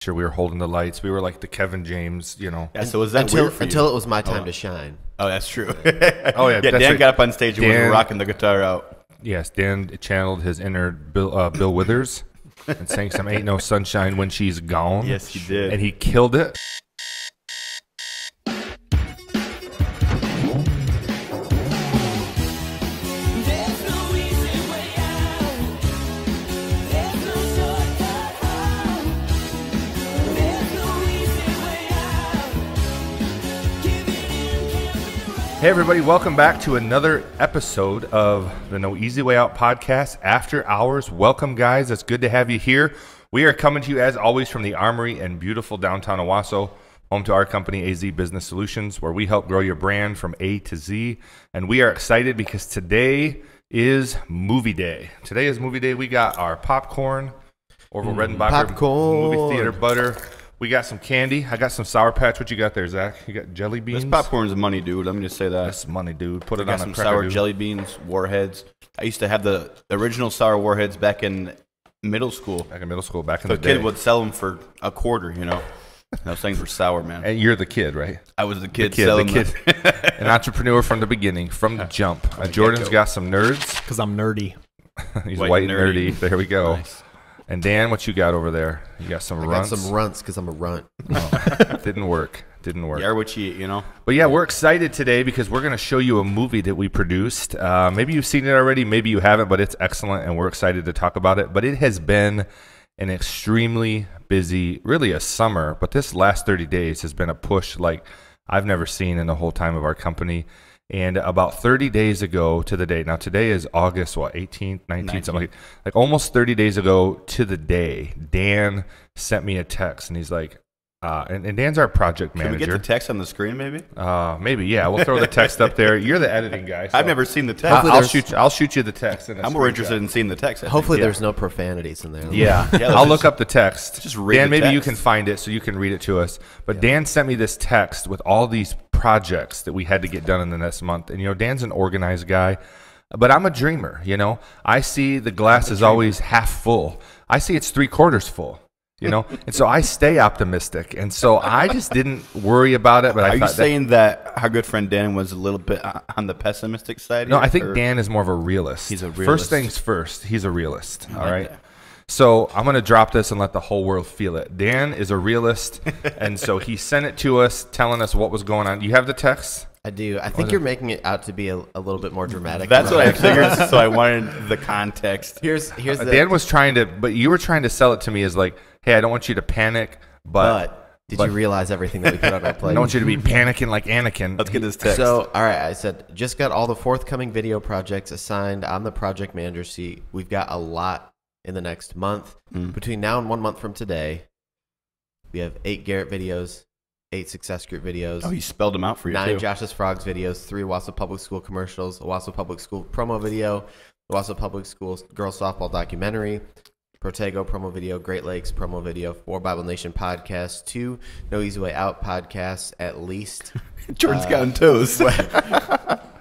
picture. We were holding the lights. We were like the Kevin James, you know. Yeah, so was that weird for you? Until it was my time to shine. Oh, that's true. Oh, yeah. Yeah, Dan got up on stage and was rocking the guitar out. Yes, Dan channeled his inner Bill Withers and sang some Ain't No Sunshine When She's Gone. Yes, he did. And he killed it. Hey everybody, welcome back to another episode of the No Easy Way Out podcast, After Hours. Welcome guys, it's good to have you here. We are coming to you as always from the Armory in beautiful downtown Owasso, home to our company AZEE Business Solutions, where we help grow your brand from A to Z. And we are excited because today is movie day. Today is movie day. We got our popcorn, Orville Redenbacher movie theater butter. We got some candy. I got some Sour Patch. What you got there, Zach? You got jelly beans? This popcorn's money, dude. Let me just say that. That's money, dude. Put it on a some cracker, sour dude. jelly beans, Warheads. I used to have the original sour Warheads back in middle school. Back in the day. The kid would sell them for a quarter, you know. Those things were sour, man. And you're the kid, right? I was the kid selling them. An entrepreneur from the beginning, from the jump. Jordan's got some nerds. Because I'm nerdy. He's white and nerdy. There we go. Nice. And Dan, what you got over there? You got some runts? I got some runts because I'm a runt. Oh, didn't work. You are what you eat, you know? But yeah, we're excited today because we're going to show you a movie that we produced. Maybe you've seen it already, maybe you haven't, but it's excellent and we're excited to talk about it. But it has been an extremely busy, really a summer, but this last 30 days has been a push like I've never seen in the whole time of our company. And about 30 days ago to the day, now today is August, 18th, 19th, something like almost 30 days ago to the day, Dan sent me a text and he's like, and Dan's our project manager. Can we get the text on the screen maybe? Maybe, yeah. We'll throw the text up there. You're the editing guy. So I've never seen the text. I'll shoot you the text. I'm more interested in seeing the text. Hopefully there's no profanities in there. Yeah, I'll look up the text. Just read Dan, the maybe you text. can find it so you can read it to us. But Dan sent me this text with all these projects that we had to get done in the next month. And, you know, Dan's an organized guy, but I'm a dreamer, you know. I see the glass is always half full. I see it's 3/4 full. You know, and so I stay optimistic, and so I just didn't worry about it. But are you saying that our good friend Dan was a little bit on the pessimistic side? No, I think Dan is more of a realist. He's a realist. First things first, he's a realist. All right. That. So I'm gonna drop this and let the whole world feel it. Dan is a realist, and so he sent it to us, telling us what was going on. You have the text? I do. I think you're making it out to be a little bit more dramatic. That's what I figured. So I wanted the context. Here's the Dan was trying to, but you were trying to sell it to me as like, hey, I don't want you to panic, but did you realize everything that we put on our plate? I don't want you to be panicking like Anakin. Let's get this text. So, all right, I said, just got all the forthcoming video projects assigned. I'm the project manager seat. We've got a lot in the next month. Between now and 1 month from today, we have 8 Garrett videos, 8 Success Group videos. Oh, he spelled them out for you 9 too. Josh's Frogs videos, 3 Owasso Public School commercials, Owasso Public School promo video, Owasso Public Schools girls softball documentary, Protego promo video, Great Lakes promo video, 4 Bible Nation podcasts, 2 No Easy Way Out podcasts at least. Jordan's counting toes.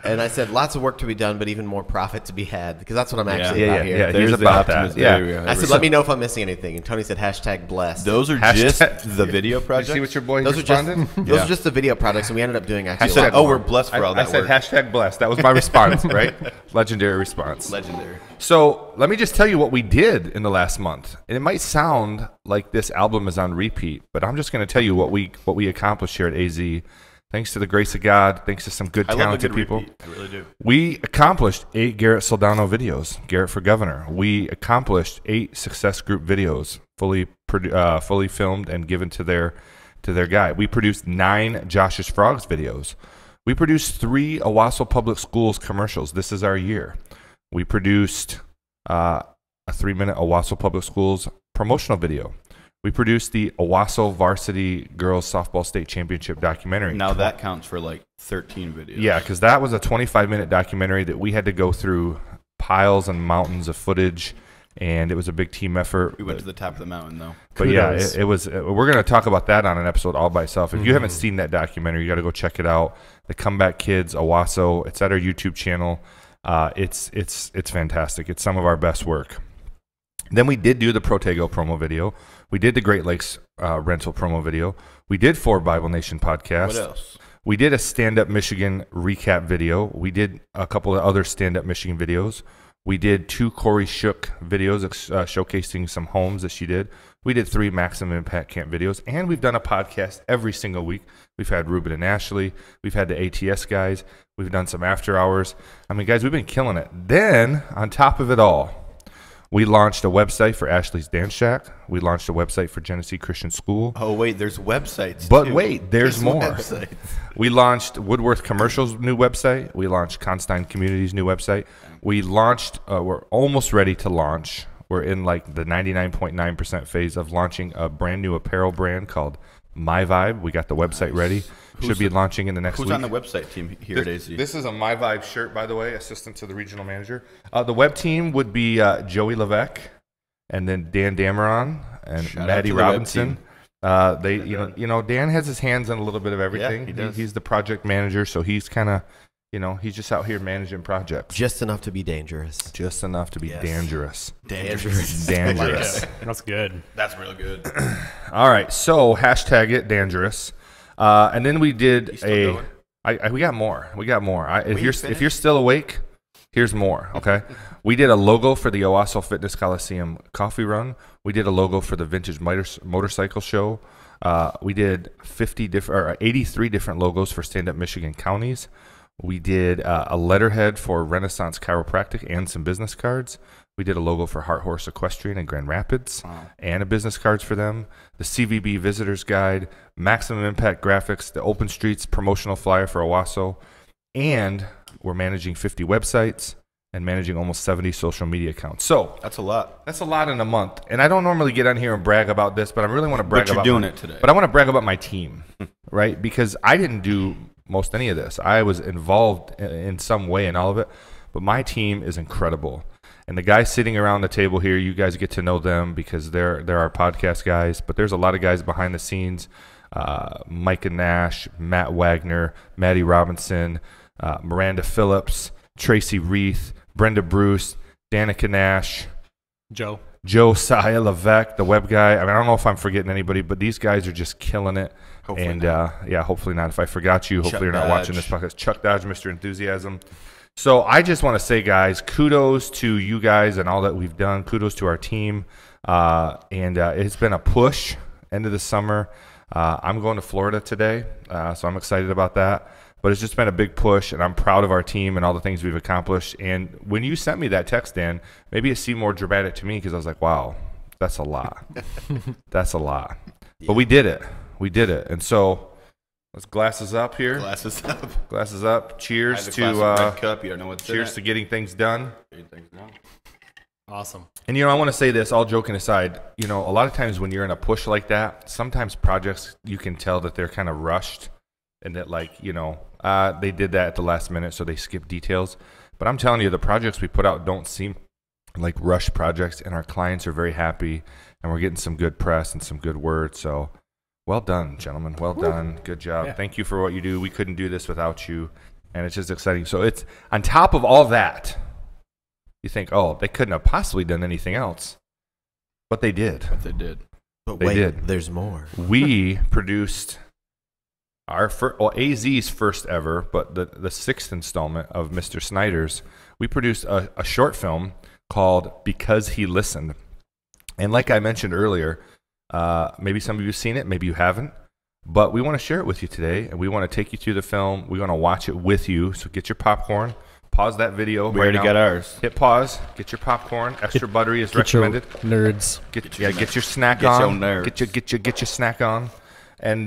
And I said, lots of work to be done, but even more profit to be had, because that's what I'm actually about here. Yeah, There's he's about that. optimism. Yeah. I said, let me know if I'm missing anything. And Tony said, #blessed. Those are just the video projects. You see what your boy Those responded? Those are just the video projects, and we ended up doing actually. I said, we're blessed for all that work. I said #blessed. That was my response, right? Legendary response. Legendary. So let me just tell you what we did in the last month. And it might sound like this album is on repeat, but I'm just going to tell you what we accomplished here at AZEE. Thanks to the grace of God, thanks to some good, talented people. Repeat. I really do. We accomplished 8 Garrett Soldano videos, Garrett for Governor. We accomplished 8 Success Group videos, fully filmed and given to their guy. We produced 9 Josh's Frogs videos. We produced 3 Owasso Public Schools commercials. This is our year. We produced a 3-minute Owasso Public Schools promotional video. We produced the Owasso Varsity Girls Softball State Championship documentary. Now that counts for like 13 videos. Yeah, because that was a 25-minute documentary that we had to go through piles and mountains of footage, and it was a big team effort. We went to the top of the mountain, though. But yeah, it was. We're going to talk about that on an episode all by itself. If you haven't seen that documentary, you got to go check it out. The Comeback Kids, Owasso. It's at our YouTube channel. It's fantastic. It's some of our best work. Then we did do the Protego promo video. We did the Great Lakes rental promo video. We did 4 Bible Nation podcasts. What else? We did a stand-up Michigan recap video. We did a couple of other stand-up Michigan videos. We did 2 Corey Shook videos showcasing some homes that she did. We did 3 Maximum Impact Camp videos. And we've done a podcast every single week. We've had Ruben and Ashley. We've had the ATS guys. We've done some after hours. I mean, guys, we've been killing it. Then, on top of it all, we launched a website for Ashley's Dance Shack. We launched a website for Genesee Christian School. Oh, wait, there's websites, But too. wait, there's more. Websites. We launched Woodworth Commercial's new website. We launched Constein Community's new website. We launched, we're almost ready to launch. We're in like the 99.9% phase of launching a brand new apparel brand called My Vibe. We got the website ready. Should be launching in the next week. Who's on the website team here at AZEE? This is a My Vibe shirt, by the way, assistant to the regional manager. The web team would be Joey Levesque, and then Dan Dameron and Shout out Maddie to the web Robinson. team. You know, Dan has his hands on a little bit of everything. Yeah, he does. He's the project manager, so he's kind of, he's just out here managing projects. Just enough to be dangerous. Just enough to be dangerous. Dangerous. Dangerous. That's good. That's real good. All right, so hashtag it dangerous. And then we did we got more. We got more. If you're still awake, here's more. Okay, we did a logo for the Owasso Fitness Coliseum coffee run. We did a logo for the Vintage Motorcycle Show. We did 83 different logos for Stand Up Michigan counties. We did a letterhead for Renaissance Chiropractic and some business cards. We did a logo for Heart Horse Equestrian in Grand Rapids and a business cards for them. The CVB Visitors Guide, Maximum Impact Graphics, the Open Streets promotional flyer for Owasso. And we're managing 50 websites and managing almost 70 social media accounts. So That's a lot. that's a lot in a month. And I don't normally get on here and brag about this, but I really want to brag But you're about doing it today. But I want to brag about my team, right? Because I didn't do most any of this. I was involved in some way in all of it, but my team is incredible. And the guys sitting around the table here, you guys get to know them because they're our podcast guys. But there's a lot of guys behind the scenes: Micah Nash, Matt Wagner, Maddie Robinson, Miranda Phillips, Tracy Reith, Brenda Bruce, Danica Nash, Joe Saya Levesque, the web guy. I mean, I don't know if I'm forgetting anybody, but these guys are just killing it. Hopefully and not. hopefully not. If I forgot you, hopefully Chuck you're not watching Dodge. this podcast. Chuck Dodge, Mr. Enthusiasm. So I just want to say, guys, kudos to you guys and all that we've done. Kudos to our team. And it's been a push end of the summer. I'm going to Florida today, so I'm excited about that. But it's just been a big push, and I'm proud of our team and all the things we've accomplished. And when you sent me that text, Dan, maybe it seemed more dramatic to me because I was like, wow, that's a lot. That's a lot. But we did it. We did it. And so let's glasses up here. Glasses up. Glasses up. I have Cheers a to classic red cup. You don't know what's cheers to getting things done. awesome. And I want to say this, all joking aside, a lot of times when you're in a push like that, sometimes projects you can tell that they're kind of rushed and that they did that at the last minute, so they skip details. But I'm telling you, the projects we put out don't seem like rush projects, and our clients are very happy, and we're getting some good press and some good word. So well done, gentlemen. Well done. Good job. Yeah. Thank you for what you do. We couldn't do this without you, and it's just exciting. So it's on top of all that, you think, oh, they couldn't have possibly done anything else. But they did. But they did. But They wait, did. there's more. We produced our AZ's first ever, but the sixth installment of Mr. Snider's. We produced a short film called Because He Listened. And like I mentioned earlier, maybe some of you have seen it, maybe you haven't, but we want to share it with you today, and we want to take you through the film. We want to watch it with you, so get your popcorn. Pause that video. We right already now. got ours. Hit pause. Get your popcorn. Extra buttery is recommended. Nerds. Get your snack Get your on. nerds. Get your snack on, and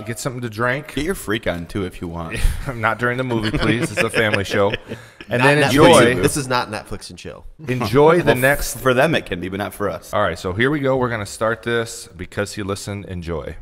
get something to drink. Get your freak on, too, if you want. Not during the movie, please. It's a family show. And Not then Netflix enjoy and- This is not Netflix and chill. the next. For them, it can be, but not for us. All right, so here we go. We're gonna start this. Because He Listened. Enjoy.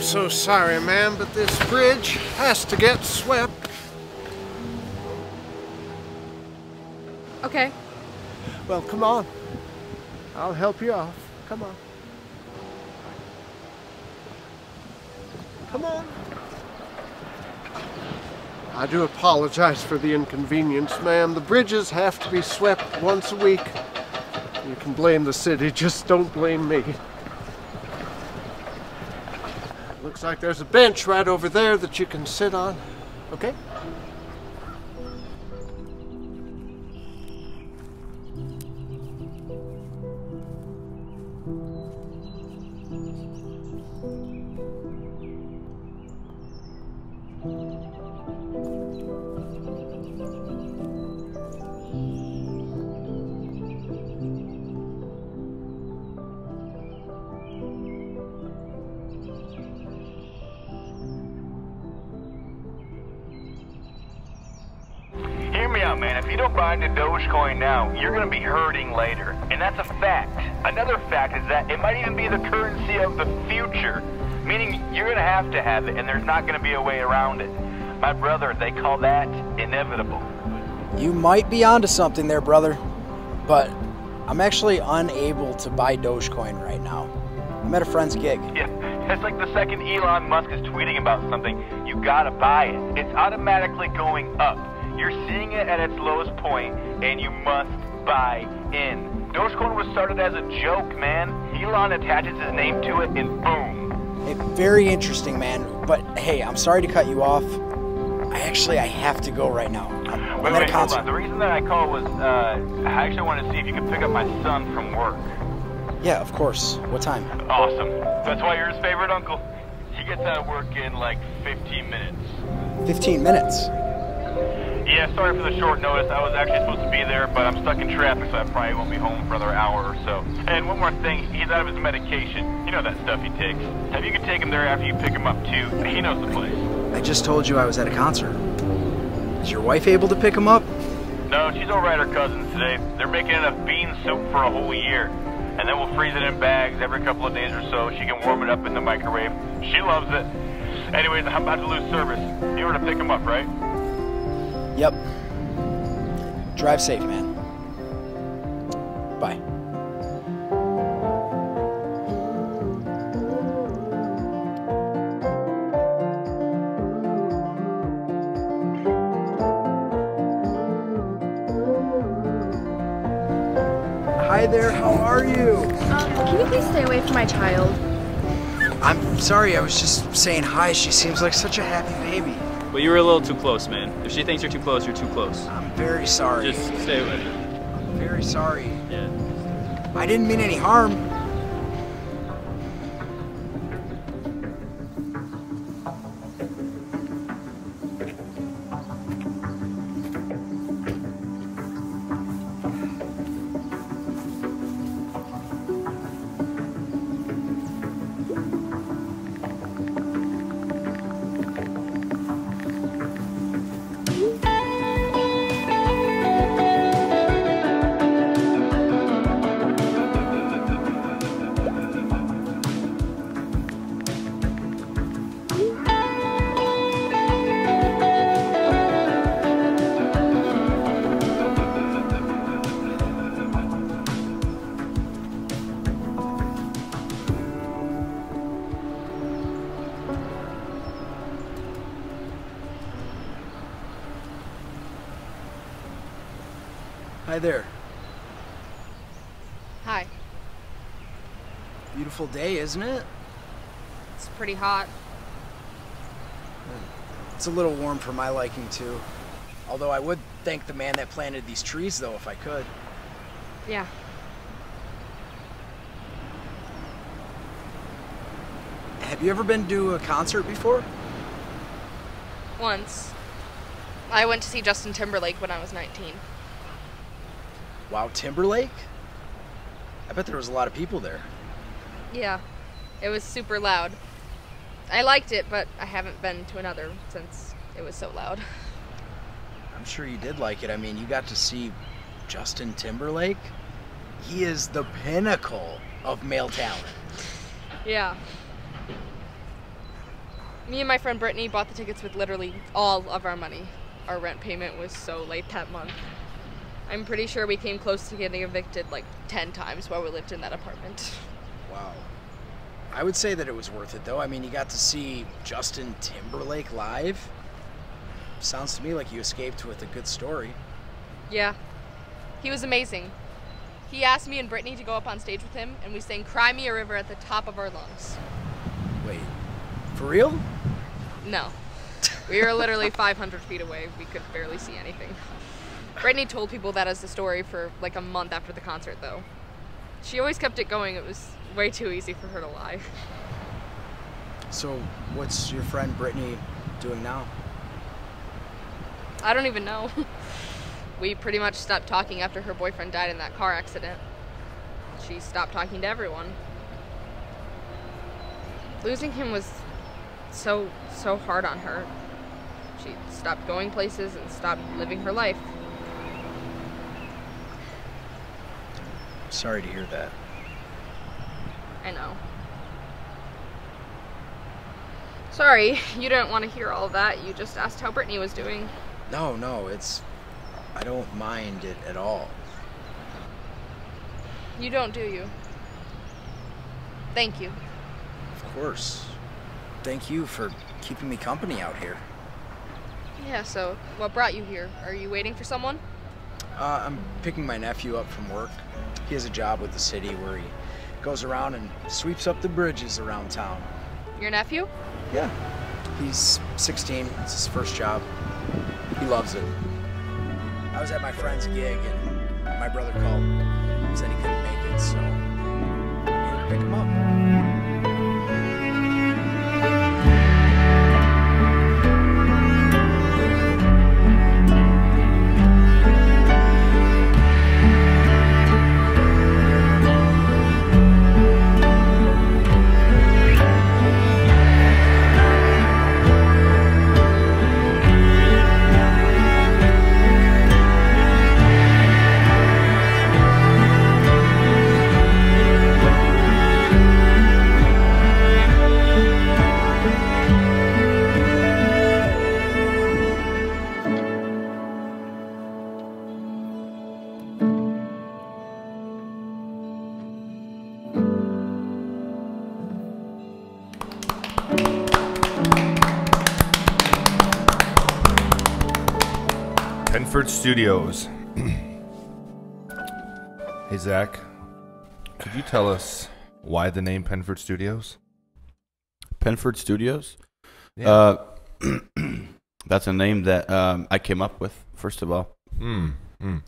so sorry, ma'am, but this bridge has to get swept. Okay. Well, come on. I'll help you off. Come on. Come on. I do apologize for the inconvenience, ma'am. The bridges have to be swept once a week. You can blame the city, just don't blame me. Looks like there's a bench right over there that you can sit on. Okay? Hear me out, man. If you don't buy into Dogecoin now, you're going to be hurting later. And that's a fact. Another fact is that it might even be the currency of the future, meaning you're going to have it, and there's not going to be a way around it. My brother, they call that inevitable. You might be onto something there, brother, but I'm actually unable to buy Dogecoin right now. I'm at a friend's gig. Yeah, it's like the second Elon Musk is tweeting about something, you got to buy it. It's automatically going up. You're seeing it at its lowest point, and you must buy in. Dogecoin was started as a joke, man. Elon attaches his name to it, and boom. Hey, very interesting, man. But hey, I'm sorry to cut you off. I have to go right now. I'm at a concert. Hold on. The reason that I called was I actually wanted to see if you could pick up my son from work. Yeah, of course. What time? Awesome. That's why you're his favorite uncle. He gets out of work in like 15 minutes. 15 minutes? Yeah, sorry for the short notice. I was actually supposed to be there, but I'm stuck in traffic, so I probably won't be home for another hour or so. And one more thing, he's out of his medication. You know that stuff he takes. If you could take him there after you pick him up too, he knows the place. I just told you I was at a concert. Is your wife able to pick him up? No, she's over at her cousin's today. They're making enough bean soup for a whole year. And then we'll freeze it in bags every couple of days or so. She can warm it up in the microwave. She loves it. Anyways, I'm about to lose service. You were to pick him up, right? Yep. Drive safe, man. Bye. Hi there, how are you? Can you please stay away from my child? I'm sorry, I was just saying hi. She seems like such a happy baby. Well, you were a little too close, man. If she thinks you're too close, you're too close. I'm very sorry. Just stay away. I'm very sorry. Yeah. I didn't mean any harm. Hi there. Hi. Beautiful day, isn't it? It's pretty hot. It's a little warm for my liking, too. Although I would thank the man that planted these trees, though, if I could. Yeah. Have you ever been to a concert before? Once. I went to see Justin Timberlake when I was 19. Wow, Timberlake? I bet there was a lot of people there. Yeah. It was super loud. I liked it, but I haven't been to another since it was so loud. I'm sure you did like it. I mean, you got to see Justin Timberlake. He is the pinnacle of male talent. Yeah. Me and my friend Brittany bought the tickets with literally all of our money. Our rent payment was so late that month. I'm pretty sure we came close to getting evicted like 10 times while we lived in that apartment. Wow. I would say that it was worth it, though. I mean, you got to see Justin Timberlake live. Sounds to me like you escaped with a good story. Yeah, he was amazing. He asked me and Brittany to go up on stage with him, and we sang Cry Me a River at the top of our lungs. Wait, for real? No. We were literally 500 feet away. We could barely see anything. Brittany told people that as the story for like a month after the concert, though. She always kept it going. It was way too easy for her to lie. So, what's your friend Brittany doing now? I don't even know. We pretty much stopped talking after her boyfriend died in that car accident. She stopped talking to everyone. Losing him was so hard on her. She stopped going places and stopped living her life. Sorry to hear that. I know. Sorry, you didn't want to hear all of that. You just asked how Brittany was doing. No, I don't mind it at all. You don't, do you? Thank you. Of course. Thank you for keeping me company out here. Yeah, so what brought you here? Are you waiting for someone? I'm picking my nephew up from work. He has a job with the city where he goes around and sweeps up the bridges around town. Your nephew? Yeah. He's 16. It's his first job. He loves it. I was at my friend's gig and my brother called. Said he couldn't make it, so I had to pick him up. Penford Studios. Hey, Zach, could you tell us why the name Penford Studios? Penford Studios? Yeah. That's a name that I came up with, first of all.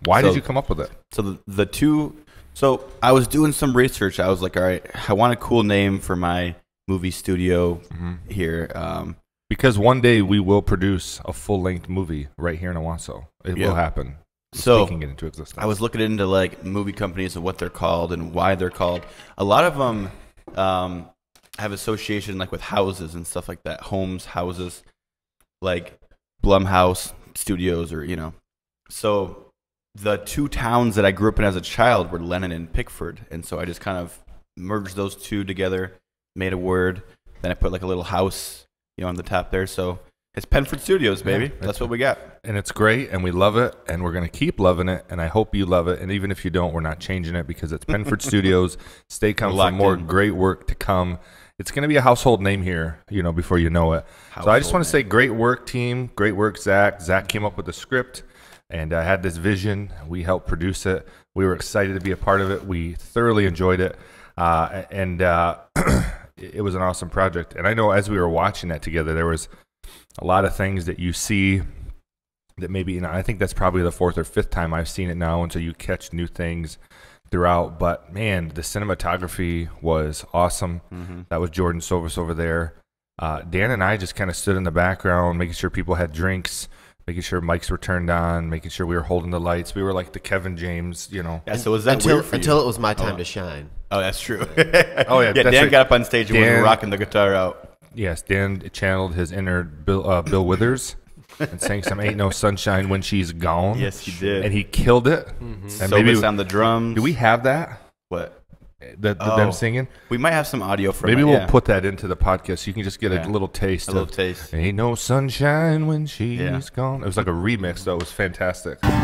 Why did you come up with it? So the two... So I was doing some research. I was like, all right, I want a cool name for my movie studio here. Because one day we will produce a full-length movie right here in Owasso. It will happen. So speaking it into existence. I was looking into like movie companies and what they're called and why they're called. A lot of them have association like with houses and stuff like that. Homes, houses, like Blumhouse Studios, or So the two towns that I grew up in as a child were Lennon and Pickford, and so I just kind of merged those two together, made a word. Then I put like a little house, on the top there. So it's Penford Studios, baby. Yeah, that's what we got. And it's great, and we love it, and we're going to keep loving it, and I hope you love it. And even if you don't, we're not changing it because it's Penford Studios. Stay tuned for more great work to come. It's going to be a household name here, before you know it. So I just want to say great work, team. Great work, Zach. Zach came up with the script, and I had this vision. We helped produce it. We were excited to be a part of it. We thoroughly enjoyed it, and it was an awesome project. And I know as we were watching that together, there was a lot of things that you see that maybe, I think that's probably the fourth or fifth time I've seen it now, and so you catch new things throughout. But man, the cinematography was awesome. That was Jordan Sovis over there. Dan and I just kind of stood in the background, making sure people had drinks, making sure mics were turned on, making sure we were holding the lights. We were like the Kevin James, Yeah, so was that until it was my time to shine. Oh, that's true. Oh yeah, Dan right. got up on stage and was rocking the guitar out. Yes, Dan channeled his inner Bill Withers and sang some "Ain't No Sunshine When She's Gone." Yes, he did, and he killed it. And Sovis on the drums. Do we have that? What? them singing. We might have some audio from Maybe it, we'll put that into the podcast so you can just get Yeah. a little taste. A little taste. Ain't no sunshine when she's Yeah. gone. It was like a remix, though. It was fantastic. I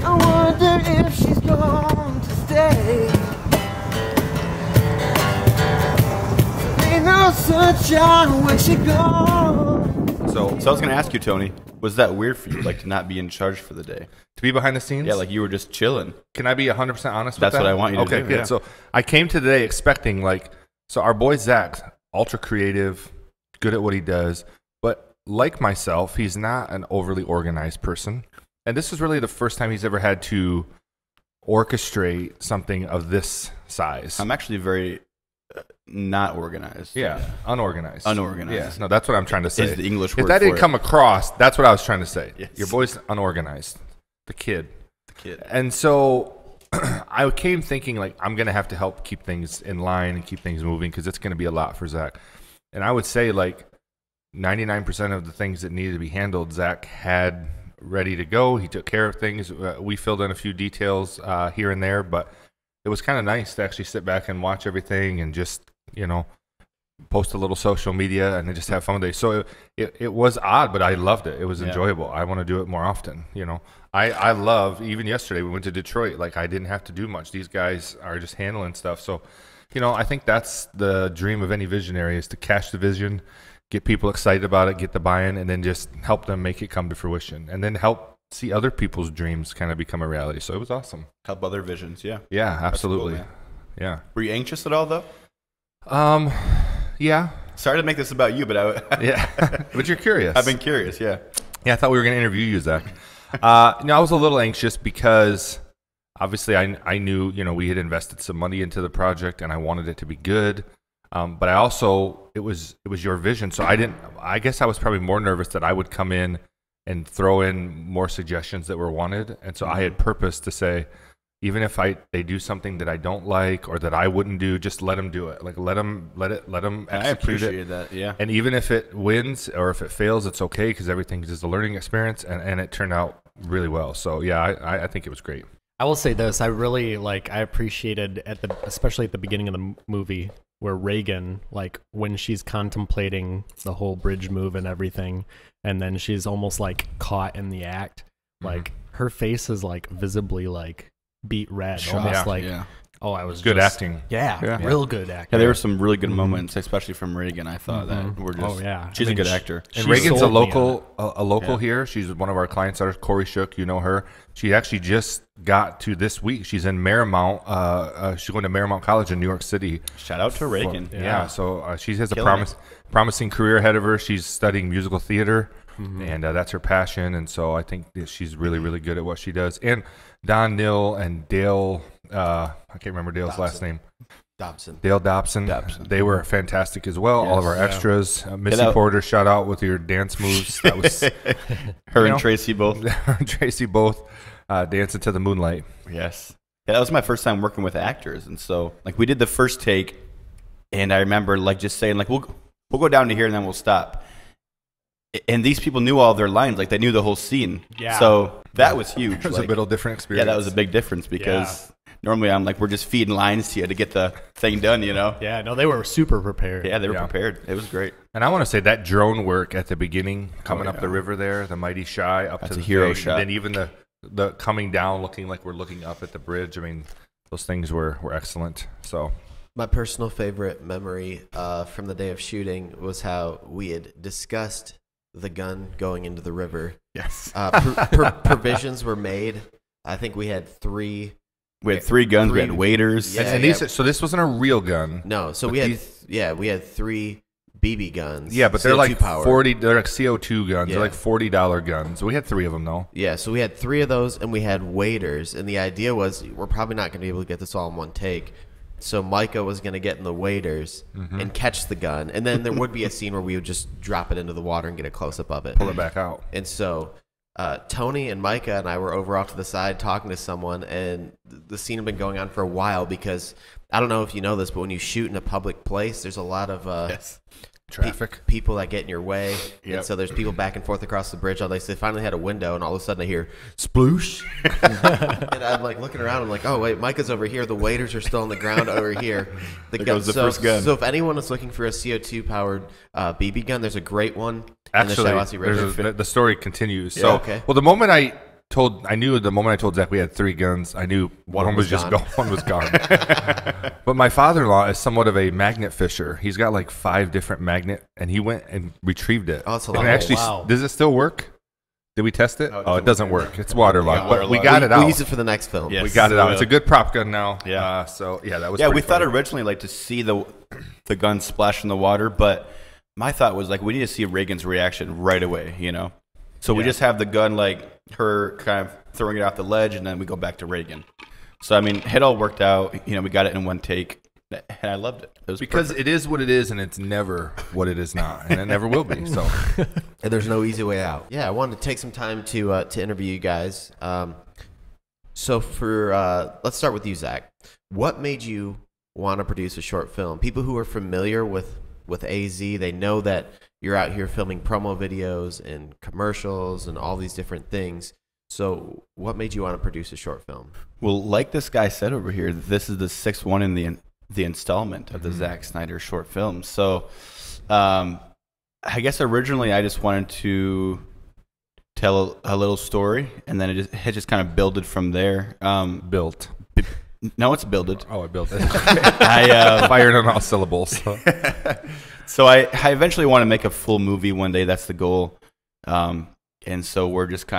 wonder if she's going to stay. Ain't no sunshine when she gone. So So I was gonna ask you, Tony, was that weird for you, like to not be in charge for the day? to be behind the scenes? Yeah, like you were just chilling. Can I be 100% honest with That's that? what I want you to okay, do, good. yeah. So I came today expecting, so our boy Zach, ultra creative, good at what he does, but like myself, he's not an overly organized person. And this is really the first time he's ever had to orchestrate something of this size. I'm actually very not organized. Yeah, unorganized. Unorganized. Yeah, no, that's what I'm trying to say. Is the English If word that for didn't it. come across, that's what I was trying to say. Yes. Your boy's unorganized. The kid. Kid. And so I came thinking, I'm going to have to help keep things in line and keep things moving because it's going to be a lot for Zach. And I would say, 99% of the things that needed to be handled, Zach had ready to go. He took care of things. We filled in a few details here and there, but it was kind of nice to actually sit back and watch everything and just, post a little social media and then just have fun with it. So it was odd, but I loved it. It was enjoyable. I want to do it more often. I love, even yesterday we went to Detroit. I didn't have to do much. These guys are just handling stuff. So, I think that's the dream of any visionary, is to catch the vision, get people excited about it, get the buy-in, and then just help them make it come to fruition, and then help see other people's dreams kind of become a reality. So it was awesome. Help other visions, yeah. Yeah, absolutely. Cool, yeah. Were you anxious at all, though? Yeah. Sorry to make this about you, but Yeah. But you're curious. I've been curious, yeah. Yeah, I thought we were going to interview you, Zach. I was a little anxious because obviously I knew, we had invested some money into the project and I wanted it to be good. But I also, it was your vision. So I guess I was probably more nervous that I would come in and throw in more suggestions that were wanted. And so I had purpose to say, even if they do something that I don't like or that I wouldn't do, just let them do it. Let them execute I appreciate it. that, yeah. And even if it wins or if it fails, it's okay because everything is a learning experience, and it turned out really well. So yeah, I think it was great. I will say this: I really I appreciated especially at the beginning of the movie where Reagan, when she's contemplating the whole bridge move and everything, and then she's almost caught in the act, her face is visibly beat red, almost oh, I was Good just, acting. Yeah, real good acting. Yeah, there were some really good moments, especially from Reagan. I thought that were just. She's a good actor. And She Reagan's a sold me local here. She's one of our clients. Corey Shook, you know her. She actually just got to this week. She's in Marymount. She's going to Marymount College in New York City. Shout out to Reagan. Yeah, so she has Killing promising career ahead of her. She's studying musical theater, and that's her passion. And so I think that she's really, really good at what she does. And Don Nill and Dale, I can't remember Dale's last name. Dale Dobson. They were fantastic as well. All of our extras. Missy Porter, shout out with your dance moves. That was her and Tracy both. Tracy both dancing to the moonlight. Yes. Yeah, that was my first time working with actors, and so we did the first take, and I remember just saying we'll go down to here and then we'll stop. And these people knew all their lines, they knew the whole scene. Yeah. So that was huge. It was a bit of a different experience. Yeah, that was a big difference because normally I'm we're just feeding lines to you to get the thing done, Yeah, no, they were super prepared. Yeah, they were prepared. It was great. And I want to say that drone work at the beginning, coming up the river there, the mighty shy up to the hero thing, shot. and then even the coming down, looking like we're looking up at the bridge. I mean, those things were excellent. So My personal favorite memory from the day of shooting was how we had discussed the gun going into the river. Yes. Provisions were made. I think we had three. We had 3 guns. We had waiters. Yeah, and these, so this wasn't a real gun. No, so we had 3 BB guns. Yeah, but they're CO2 powered. 40. They're CO2 guns. Yeah. They're $40 guns. We had 3 of them though. Yeah, so we had 3 of those, and we had waiters. And the idea was we're probably not going to be able to get this all in one take. So Micah was going to get in the waders and catch the gun. And then there would be a scene where we would just drop it into the water and get a close-up of it. Pull it back out. And so Tony and Micah and I were over off to the side talking to someone, and the scene had been going on for a while because I don't know if you know this, but when you shoot in a public place, there's a lot of Traffic. people that get in your way. Yep. And so there's people back and forth across the bridge all day. So they finally had a window, and all of a sudden I hear sploosh. And I'm like looking around. I'm like, oh wait, Micah's over here. The waiters are still on the ground over here. There goes the first gun. So if anyone is looking for a CO2 powered BB gun, there's a great one. Actually, in the Shiawassee River. the story continues. Yeah, So, okay. well, the moment I told Zach we had 3 guns, I knew one was just gone. One was gone. But my father-in-law is somewhat of a magnet fisher. He's got like 5 different magnet, and he went and retrieved it. Oh, that's a And lot. actually, wow. does it still work? Did we test it? No, It doesn't work. It's waterlogged. Yeah, But we waterlogged. got it out. We'll use it for the next film. Yes. We got it So, out. It's a good prop gun now. Yeah. So yeah, that was. Yeah, we pretty thought funny. originally like to see the gun splash in the water, but my thought was like we need to see Reagan's reaction right away, you know. So we just have the gun like her kind of throwing it off the ledge, and then we go back to Reagan. So I mean, it all worked out. You know, we got it in one take, and I loved it. It was Because perfect. it is what it is, and it's never what it is not, and it never will be. So And there's no easy way out. Yeah, I wanted to take some time to interview you guys. So for let's start with you, Zach. What made you want to produce a short film? People who are familiar with AZEE, they know that you're out here filming promo videos and commercials and all these different things. So what made you want to produce a short film? Well, like this guy said over here, this is the 6th one in the installment of the Zack Snider short film. So, I guess originally I just wanted to tell a little story, and then it just kind of builded from there. built. No, it's builded. Oh, I built it. I Fired on all syllables. So I eventually want to make a full movie one day. That's the goal. And so we're just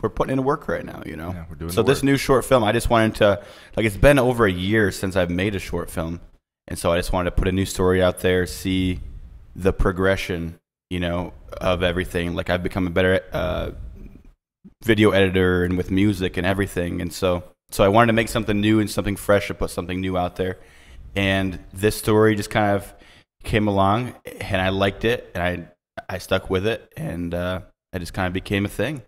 we're putting in work right now, you know. Yeah, we're doing so the this work. new short film, I just wanted to it's been over a year since I've made a short film, and so I just wanted to put a new story out there, see the progression, you know, of everything. Like I've become a better video editor and with music and everything, and so I wanted to make something new and something fresh, to put something new out there. And this story just kind of came along, and I liked it, and I stuck with it, and it just kind of became a thing.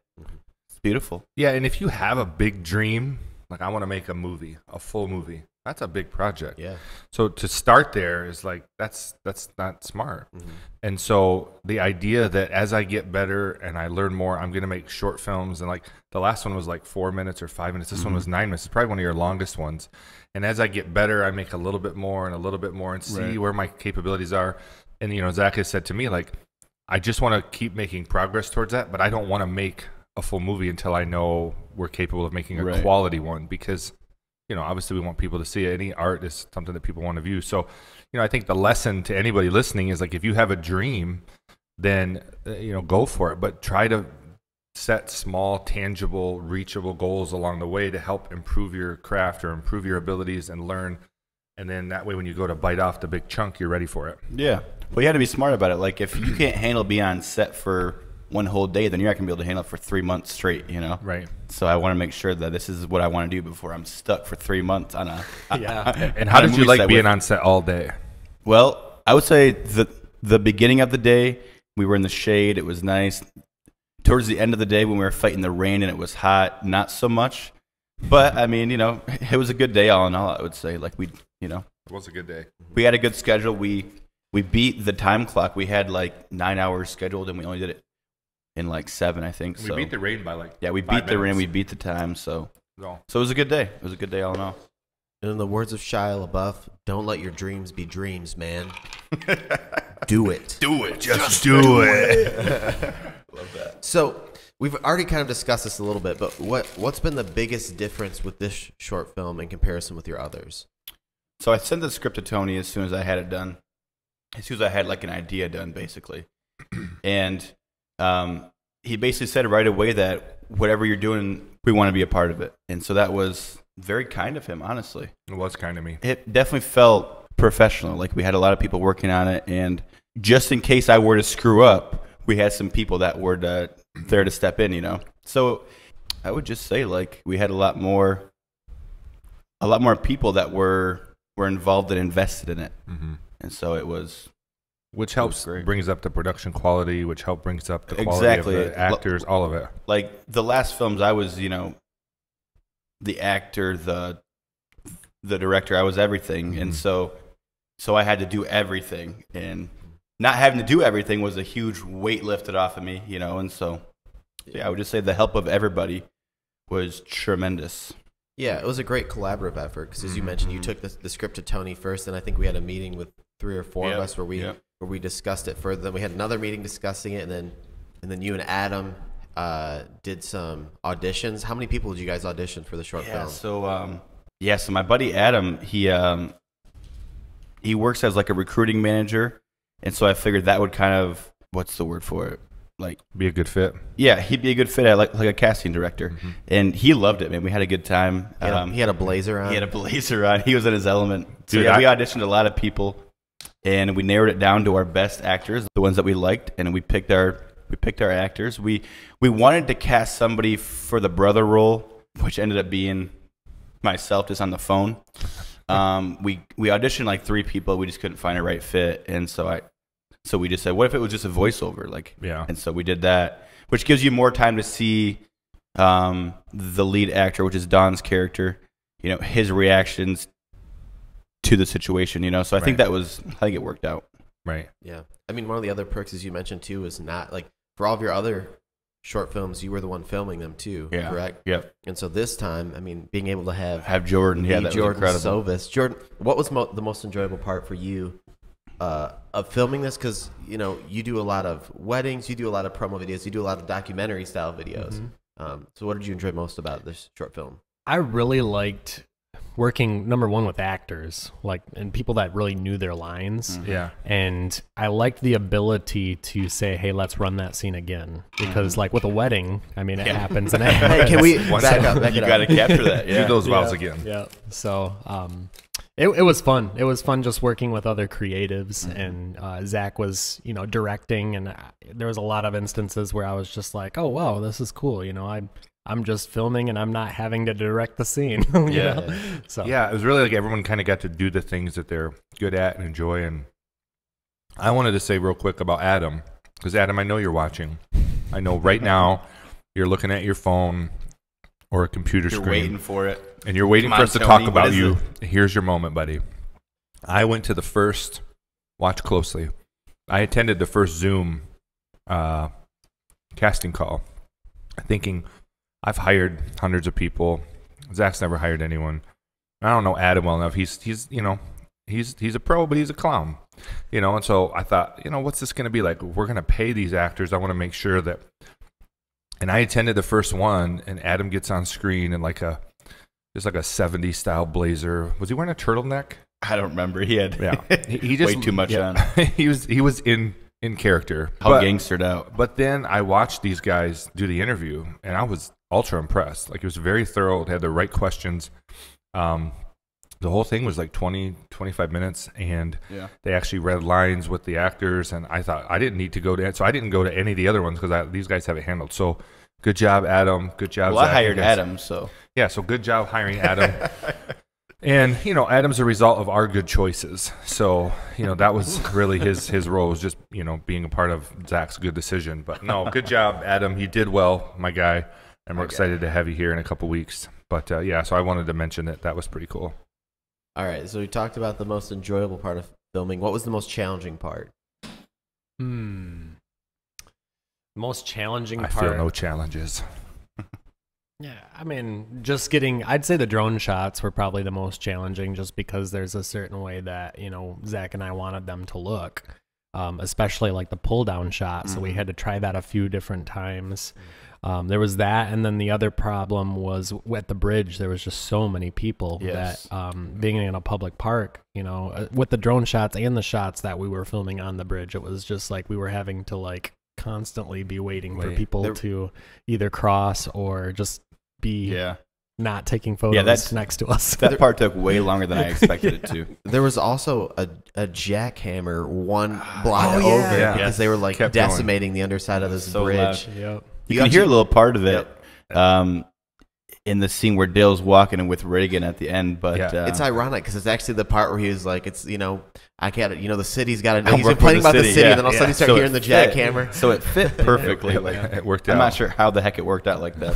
It's beautiful. Yeah, and if you have a big dream, like I want to make a movie, a full movie, that's a big project. Yeah. So to start there is like that's not smart. Mm-hmm. And so the idea that as I get better and I learn more, I'm gonna make short films, and like the last one was like 4 minutes or 5 minutes. This one was 9 minutes. It's probably one of your longest ones. And as I get better, I make a little bit more and a little bit more, and see where my capabilities are. And you know, Zach has said to me, like, I just want to keep making progress towards that, but I don't want to make a full movie until I know we're capable of making a quality one, because you know, obviously we want people to see it. Any art is something that people want to view. So, you know, I think the lesson to anybody listening is like, if you have a dream, then, you know, go for it, but try to set small, tangible, reachable goals along the way to help improve your craft or improve your abilities and learn. And then that way, when you go to bite off the big chunk, you're ready for it. Yeah. Well, you had to be smart about it. Like if you can't handle being on set for one whole day, then you're not gonna be able to handle it for 3 months straight, you know? Right. So I want to make sure that this is what I want to do before I'm stuck for 3 months on a And how did you like being on set all day? Well, I would say the beginning of the day, we were in the shade. It was nice. Towards the end of the day, when we were fighting the rain and it was hot, not so much. But I mean, you know, it was a good day all in all. I would say, like you know, It was a good day. we had a good schedule. We beat the time clock. We had like 9 hours scheduled, and we only did it in like 7, I think. We So beat the rain by like we 5 beat the rain. minutes. We beat the time. So No. it was a good day. It was a good day all in all. And in the words of Shia LaBeouf, don't let your dreams be dreams, man. Do it. Do it. Just do it. Love that. So we've already kind of discussed this a little bit, but what's been the biggest difference with this short film in comparison with your others? So I sent the script to Tony as soon as I had it done. As soon as I had like an idea done, basically. And he basically said right away that whatever you're doing, we want to be a part of it. And so that was very kind of him, honestly. It was kind of me. It definitely felt professional. Like we had a lot of people working on it. And just in case I were to screw up, we had some people that were there to step in, you know. So I would just say like we had a lot more people that were involved and invested in it. Mm-hmm. And so it was, Which helps great. brings up the production quality, which helps brings up the quality of the actors, all of it. like the last films I was, you know, the actor, the director, I was everything. And so I had to do everything. And not having to do everything was a huge weight lifted off of me, you know. And so, yeah, I would just say the help of everybody was tremendous. Yeah, it was a great collaborative effort because, as you mentioned, you took the script to Tony first, and I think we had a meeting with 3 or 4 of us where we discussed it further. Then we had another meeting discussing it, and then you and Adam did some auditions. How many people did you guys audition for the short film? So my buddy Adam, he works as like a recruiting manager, and so I figured that would kind of, what's the word for it? Like, be a good fit. Yeah, he'd be a good fit at like a casting director, and he loved it, man. We had a good time. He had a blazer on. He had a blazer on. He was in his element. So Dude, yeah, we auditioned a lot of people, and we narrowed it down to our best actors, the ones that we liked, and we picked our actors. We wanted to cast somebody for the brother role, which ended up being myself, just on the phone. We auditioned like 3 people. We just couldn't find a right fit, and so we just said, what if it was just a voiceover? And so we did that, which gives you more time to see the lead actor, which is Don's character, you know, his reactions to the situation, you know. So I think it worked out. Right. Yeah. I mean, one of the other perks, as you mentioned too, is not like for all of your other short films, you were the one filming them too, correct? Yep. And so this time, I mean, being able to have Jordan, that was incredible. Sovis. Jordan, what was the most enjoyable part for you of filming this? Because, you know, you do a lot of weddings, you do a lot of promo videos, you do a lot of documentary style videos. So what did you enjoy most about this short film? I really liked working, number one, with actors, and people that really knew their lines. Yeah. And I liked the ability to say, hey, let's run that scene again. Because with a wedding, I mean, it happens. And hey, can we back up? You got to capture that. Do those vows again. Yeah. So it was fun. It was fun just working with other creatives. And Zach was, you know, directing. And there was a lot of instances where I was just like, oh, wow, this is cool. You know, I'm just filming and I'm not having to direct the scene. you know? So yeah, it was really like everyone kind of got to do the things that they're good at and enjoy. And I wanted to say real quick about Adam, because Adam, I know you're watching. I know right now you're looking at your phone or a computer screen. You're waiting for it. And you're waiting for us to talk about you. Here's your moment, buddy. I went to the first, watch closely, I attended the first Zoom casting call, thinking, I've hired hundreds of people. Zach's never hired anyone. I don't know Adam well enough. He's you know, he's a pro, but he's a clown, you know. And so I thought, you know, what's this going to be like? We're going to pay these actors. I want to make sure that. And I attended the first one, and Adam gets on screen in just like a 70s style blazer. Was he wearing a turtleneck? I don't remember. He had he just way too much on. he was in character. Gangstered out. But then I watched these guys do the interview, and I was ultra impressed. Like, it was very thorough. It had the right questions. The whole thing was like 20, 25 minutes, and they actually read lines with the actors, and I thought I didn't need to go to it. So I didn't go to any of the other ones because these guys have it handled. So good job, Adam. Good job, Well, Zach. I hired Adam, so. Yeah, so good job hiring Adam. And, you know, Adam's a result of our good choices. So, you know, that was really his role, was just, you know, being a part of Zach's good decision. But no, good job, Adam. You did well, my guy. And we're excited to have you here in a couple weeks. But, yeah, so I wanted to mention it. That was pretty cool. All right, so we talked about the most enjoyable part of filming. What was the most challenging part? Most challenging part. I feel no challenges. Yeah, I mean, I'd say the drone shots were probably the most challenging, just because there's a certain way that, you know, Zach and I wanted them to look, especially like the pull down shot. So we had to try that a few different times. There was that, and then the other problem was at the bridge. There was just so many people that being in a public park, you know, with the drone shots and the shots that we were filming on the bridge, it was just like we were having to constantly be waiting for people to either cross or just be not taking photos next to us. That part took way longer than I expected it to. There was also a jackhammer one block over because they were kept decimating the underside of this bridge. Yep. You can hear a little part of it in the scene where Dale's walking and with Reagan at the end, but it's ironic because it's actually the part where he was like, "It's I can't, the city's got to." He's complaining about the city, and then all of a sudden you start hearing the jackhammer. So it fit perfectly. It worked out. I'm not sure how the heck it worked out like that,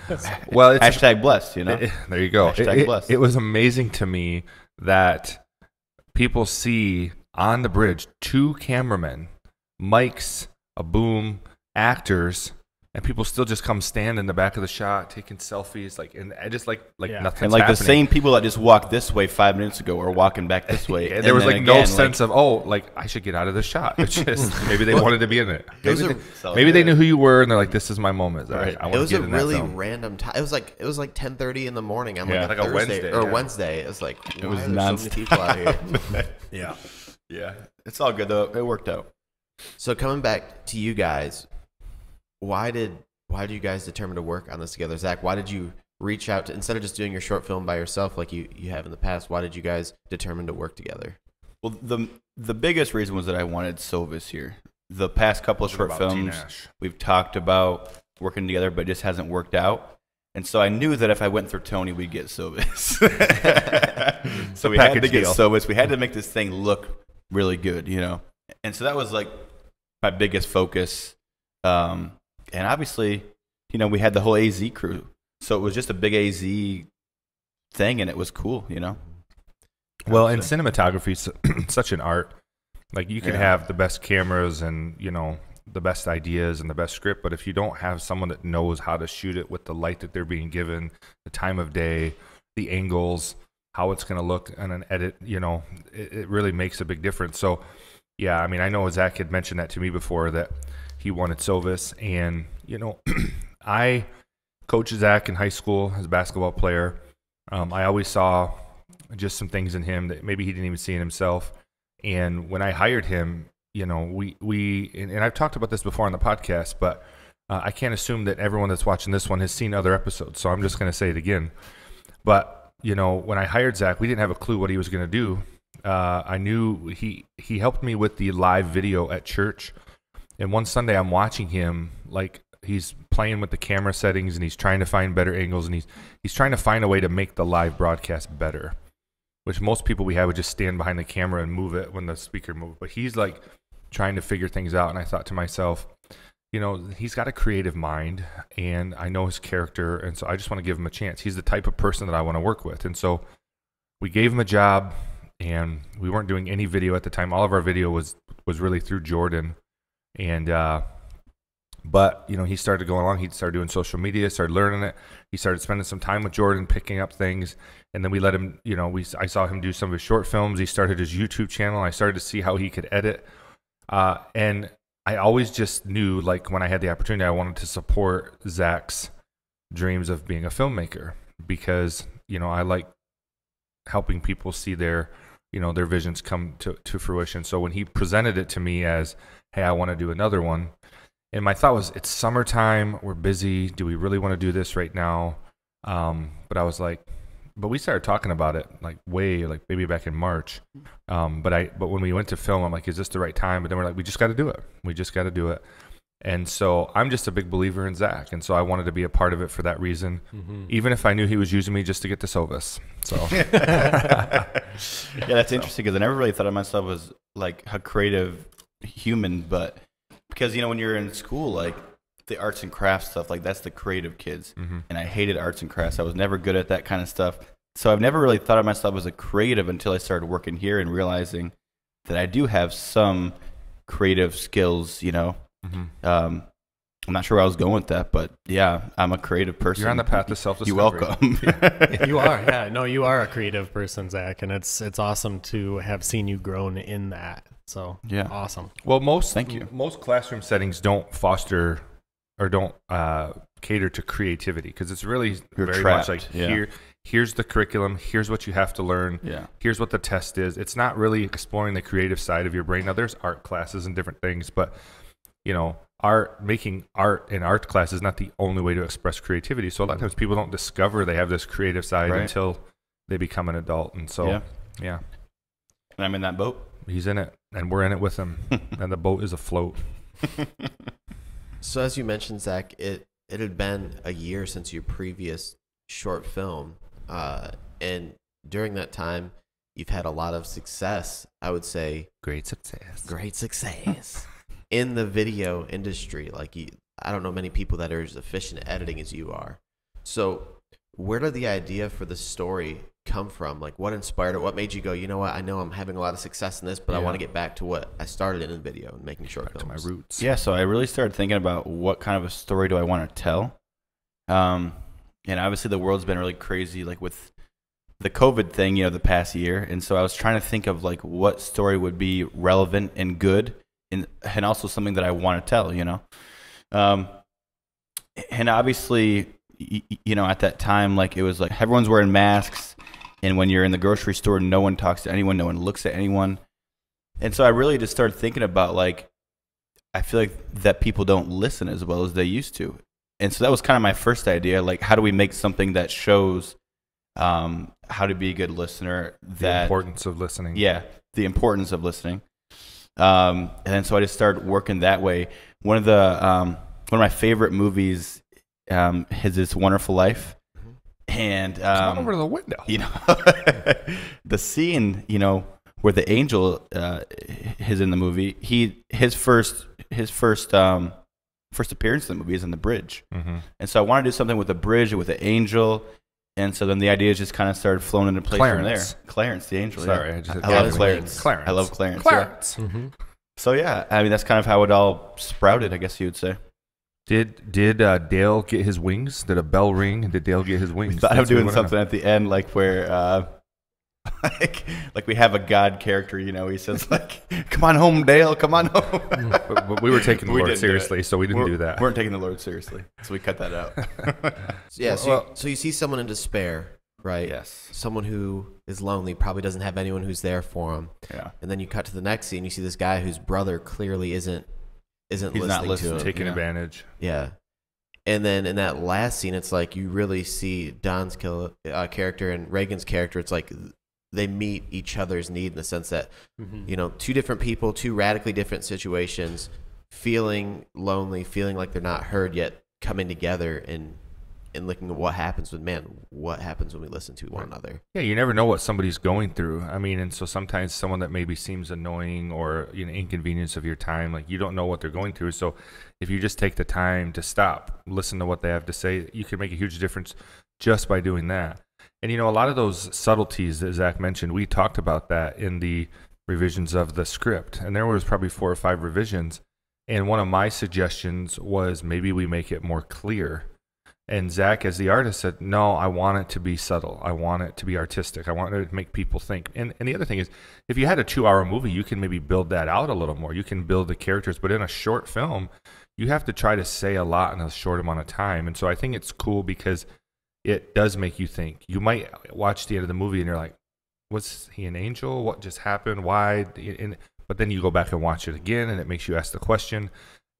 but well, it's hashtag blessed. You know, there you go. Hashtag blessed. It was amazing to me that people see on the bridge, 2 cameramen, mics, a boom, actors, and people still just come stand in the back of the shot taking selfies, like, and I just like nothing's and like happening. the same people that just walked this way 5 minutes ago are walking back this way. And there was like no sense of I should get out of the shot. It's just maybe they wanted to be in it. Maybe they knew who you were, and they're like, "This is my moment." Right. It was a really random time. It was like 10:30 in the morning on like a Thursday or Wednesday. It was like it was so many people out here. Yeah. It's all good though. It worked out. So coming back to you guys, why did you guys determine to work on this together? Zach, why did you reach out to, instead of just doing your short film by yourself like you have in the past, why did you guys determine to work together? Well, the biggest reason was that I wanted Sovis here. The past couple of short films we've talked about working together, but it just hasn't worked out. And so I knew that if I went through Tony, we'd get Sovis. So we had to get Sovis. We had to make this thing look really good, you know. And so that was like my biggest focus. And obviously, you know, we had the whole AZEE crew. So it was just a big AZEE thing, and it was cool, you know? Well, and cinematography is such an art. Like, you can have the best cameras and, you know, the best ideas and the best script, but if you don't have someone that knows how to shoot it with the light that they're being given, the time of day, the angles, how it's going to look on an edit, you know, it really makes a big difference. So, yeah, I mean, I know Zach had mentioned that to me before, that he wanted Sovis, and, you know, I coached Zach in high school as a basketball player. I always saw just some things in him that maybe he didn't even see in himself. And when I hired him, you know, and I've talked about this before on the podcast, but I can't assume that everyone that's watching this one has seen other episodes, so I'm just going to say it again. But, you know, when I hired Zach, we didn't have a clue what he was going to do. I knew he helped me with the live video at church. And one Sunday I'm watching him, like, he's playing with the camera settings, and he's trying to find better angles, and he's trying to find a way to make the live broadcast better, which most people we have would just stand behind the camera and move it when the speaker moved. But he's like trying to figure things out. And I thought to myself, you know, he's got a creative mind, and I know his character, and so I just want to give him a chance. He's the type of person that I want to work with. And so we gave him a job, and we weren't doing any video at the time. All of our video was really through Jordan. And but, you know, he started going along. He started doing social media, started learning it. He started spending some time with Jordan, picking up things. And then we let him, you know, I saw him do some of his short films. He started his YouTube channel. I started to see how he could edit. And I always just knew, like, when I had the opportunity, I wanted to support Zach's dreams of being a filmmaker, because, you know, I like helping people see their, you know, their visions come to fruition. So when he presented it to me as, hey, I want to do another one, and my thought was, it's summertime, we're busy, do we really want to do this right now? But I was like, but we started talking about it like maybe back in March. But when we went to film, I'm like, is this the right time? But then we're like, we just got to do it. We just got to do it. And so I'm just a big believer in Zach, and so I wanted to be a part of it for that reason, even if I knew he was using me just to get to Sovis. So yeah, that's interesting, because I never really thought of myself as like a creative human, but because, you know, when you're in school, like the arts and crafts stuff, like that's the creative kids, and I hated arts and crafts. I was never good at that kind of stuff, so I've never really thought of myself as a creative until I started working here and realizing that I do have some creative skills, you know. I'm not sure where I was going with that, but yeah, I'm a creative person. You're on the path to self-discovery. You're welcome. You are, yeah. No, you are a creative person, Zach, and it's awesome to have seen you grown in that. So yeah, awesome. Well, most classroom settings don't foster or don't cater to creativity, because it's really very much like, here's the curriculum, here's what you have to learn, here's what the test is. It's not really exploring the creative side of your brain. Now, there's art classes and different things, but, you know, making art in art class is not the only way to express creativity. So a lot of times people don't discover they have this creative side until they become an adult. And so, yeah. And I'm in that boat. He's in it, and we're in it with him, and the boat is afloat. So as you mentioned, Zach, it had been a year since your previous short film, and during that time, you've had a lot of success, I would say. Great success. In the video industry. Like, I don't know many people that are as efficient at editing as you are. So where did the idea for the story come from? Like, what inspired it? What made you go, you know what, I know I'm having a lot of success in this, but I want to get back to what I started in video and making short films. To my roots. Yeah, so I really started thinking about what kind of a story do I want to tell. And obviously the world's been really crazy, like with the COVID thing, you know, the past year. And so I was trying to think of like what story would be relevant and good and also something that I want to tell, you know. And obviously, you know, at that time, like it was like everyone's wearing masks. And when you're in the grocery store, no one talks to anyone, no one looks at anyone. And so I really just started thinking about like, I feel like that people don't listen as well as they used to. And so that was kind of my first idea, like how do we make something that shows how to be a good listener? The importance of listening. Yeah, the importance of listening. And then so I just started working that way. One of my favorite movies is It's a Wonderful Life. And come over to the window. You know, the scene, you know, where the angel is in the movie, his first appearance in the movie is in the bridge. And so I wanted to do something with a bridge, with an angel. And so then the ideas just kind of started flowing into place from there. Clarence, the angel. Sorry, yeah. I love Clarence. I love Clarence. Clarence. Yeah. So yeah, I mean that's kind of how it all sprouted, I guess you would say. Did Dale get his wings? Did a bell ring? Did Dale get his wings? We thought of doing something at the end, like where like we have a God character, you know, he says like, "Come on home, Dale, come on home." but we were taking the Lord seriously, so we didn't do that. We weren't taking the Lord seriously, so we cut that out. Yeah, so you see someone in despair, right? Yes. Someone who is lonely, probably doesn't have anyone who's there for him. Yeah. And then you cut to the next scene, you see this guy whose brother clearly isn't listening to him. Taking advantage. Yeah. And then in that last scene, it's like you really see Don's character and Reagan's character. It's like they meet each other's need in the sense that, you know, two different people, two radically different situations, feeling lonely, feeling like they're not heard, yet coming together and looking at what happens what happens when we listen to one another. Yeah, you never know what somebody's going through. I mean, and so sometimes someone that maybe seems annoying or, you know, inconvenience of your time, like you don't know what they're going through. So if you just take the time to stop, listen to what they have to say, you can make a huge difference just by doing that. And, you know, a lot of those subtleties that Zach mentioned, we talked about that in the revisions of the script. And there was probably 4 or 5 revisions. And one of my suggestions was maybe we make it more clear. And Zach, as the artist, said, no, I want it to be subtle. I want it to be artistic. I want it to make people think. And the other thing is, if you had a 2-hour movie, you can maybe build that out a little more. You can build the characters. But in a short film, you have to try to say a lot in a short amount of time. And so I think it's cool because it does make you think. You might watch the end of the movie and you're like, was he an angel? What just happened? Why? But then you go back and watch it again, and it makes you ask the question.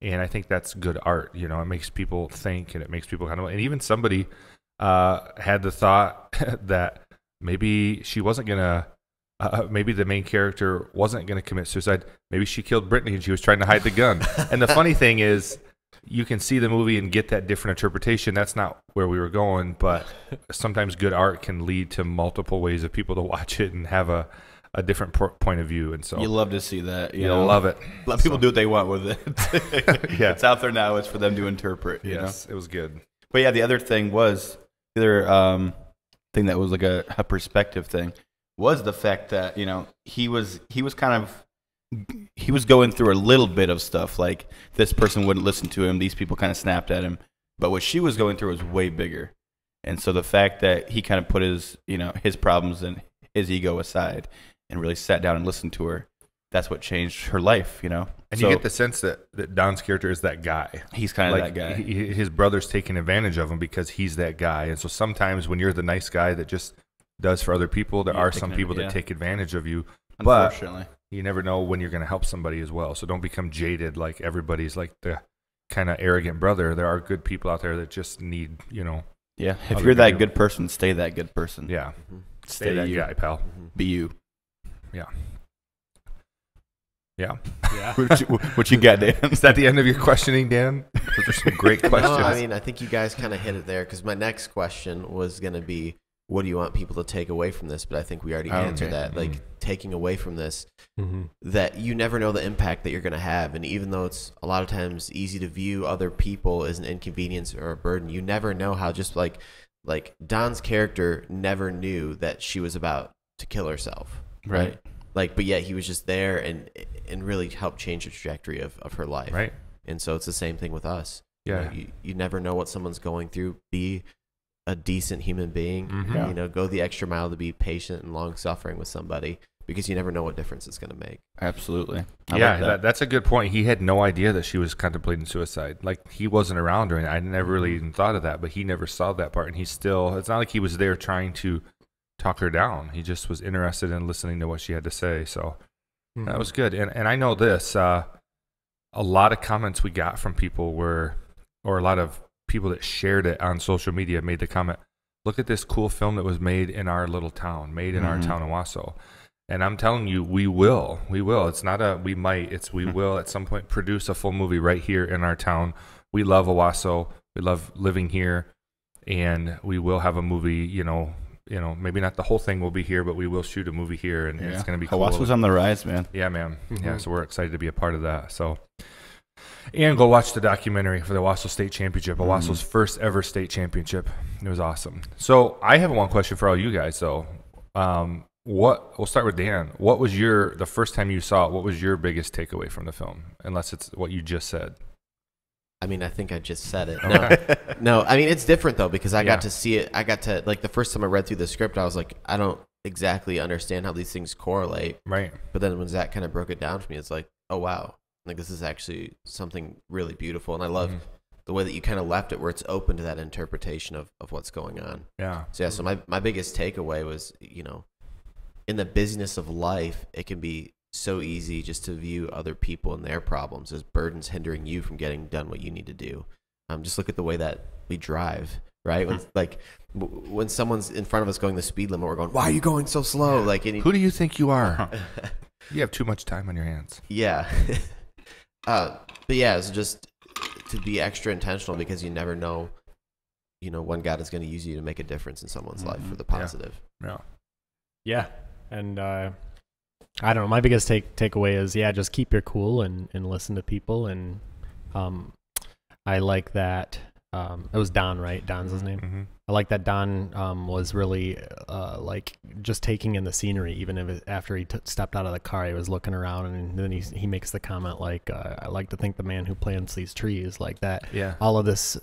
And I think that's good art. You know, it makes people think, and it makes people kind of. And even somebody had the thought that maybe she wasn't gonna. Maybe the main character wasn't gonna commit suicide. Maybe she killed Brittany, and she was trying to hide the gun. And the funny thing is, you can see the movie and get that different interpretation. That's not where we were going, but sometimes good art can lead to multiple ways of people to watch it and have a different point of view. And so you love to see that. You'll love it. Let people do what they want with it. Yeah, it's out there now. It's for them to interpret. Yes, it was good. But yeah, the other thing was the other thing that was like a perspective thing was the fact that, you know, he was going through a little bit of stuff, like this person wouldn't listen to him, these people kind of snapped at him, but what she was going through was way bigger. And so the fact that he kind of put his problems and his ego aside and really sat down and listened to her, that's what changed her life, you know. And so, you get the sense that Don's character is that guy. He's kind of like that guy. His brother's taking advantage of him because he's that guy. And so sometimes when you're the nice guy that just does for other people, there are some people that take advantage of you. Unfortunately. But you never know when you're going to help somebody as well. So don't become jaded like everybody's like the kind of arrogant brother. There are good people out there that just need, you know. Yeah, if you're that good person, stay that good person. Yeah. Stay that guy, pal. Be you. Yeah. Yeah. Yeah. What you got, Dan? Is that the end of your questioning, Dan? Those are some great questions. No, I mean, I think you guys kind of hit it there because my next question was going to be, what do you want people to take away from this? But I think we already answered that. Like taking away from this, that you never know the impact that you're going to have. And even though it's a lot of times easy to view other people as an inconvenience or a burden, you never know how just like like Don's character never knew that she was about to kill herself, right? Like, but yet he was just there and really helped change the trajectory of her life, Right. And so it's the same thing with us. Yeah. You never know what someone's going through. Be a decent human being. Mhm. You know, go the extra mile to be patient and long suffering with somebody, because you never know what difference it's going to make. Absolutely. That's a good point. He had no idea that she was contemplating suicide. Like, he wasn't around her, and I never really even thought of that, but he never saw that part. And it's not like he was there trying to talk her down. He just was interested in listening to what she had to say. So that was good. And I know this, a lot of comments we got from people or a lot of people that shared it on social media made the comment, look at this cool film that was made in our little town, made in our town of Wausau. And I'm telling you, we will. It's not a we might. It's we will at some point produce a full movie right here in our town. We love Owasso. We love living here, and we will have a movie. You know, maybe not the whole thing will be here, but we will shoot a movie here, and it's going to be cool. Owasso's on the rise, man. Yeah, man. Yeah, so we're excited to be a part of that. So, and go watch the documentary for the Owasso State Championship, Owasso's first ever state championship. It was awesome. So I have one question for all you guys, though. We'll start with Dan. What was the first time you saw it, what was your biggest takeaway from the film? Unless it's what you just said. I mean, I think I just said it. No, I mean, it's different though, because I got to see it. I got to, like, the first time I read through the script, I was like, I don't exactly understand how these things correlate. Right. But then when Zach kind of broke it down for me, it's like, oh wow, like this is actually something really beautiful. And I love the way that you kind of left it, where it's open to that interpretation of what's going on. Yeah. So so my biggest takeaway was, in the busyness of life, it can be so easy just to view other people and their problems as burdens hindering you from getting done what you need to do. Just look at the way that we drive, right? When someone's in front of us going the speed limit, we're going, why are you going so slow? Like, who do you think you are? You have too much time on your hands. Yeah. But yeah, it's just to be extra intentional, because you never know, when God is going to use you to make a difference in someone's life for the positive. Yeah. And I don't know. My biggest takeaway is, just keep your cool and listen to people. And I like that. It was Don, right? Don's his name. Mm-hmm. I like that Don was really like just taking in the scenery, even if after he stepped out of the car, he was looking around, and then he makes the comment like, "I like to thank the man who plants these trees," like that. Yeah. All of this,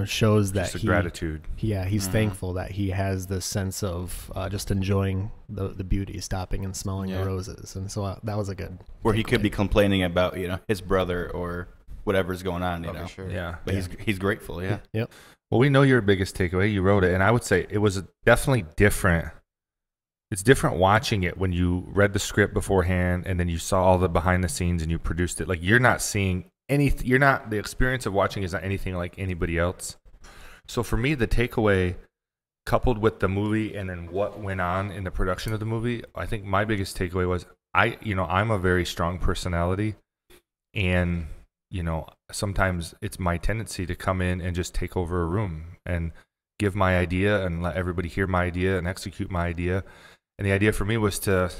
shows that gratitude. He's thankful that he has this sense of just enjoying the beauty, stopping and smelling the roses, and so that was a good. Where he could be complaining about his brother or whatever's going on, For sure. Yeah. But he's grateful. Yeah. Yep. Well, we know your biggest takeaway. You wrote it, and I would say it was definitely different. It's different watching it when you read the script beforehand, and then you saw all the behind the scenes, and you produced it. Like, you're not seeing anything. The experience of watching is not anything like anybody else. So for me, the takeaway, coupled with the movie and then what went on in the production of the movie, I think my biggest takeaway was I'm a very strong personality, and sometimes it's my tendency to come in and just take over a room and give my idea and let everybody hear my idea and execute my idea. And the idea for me was to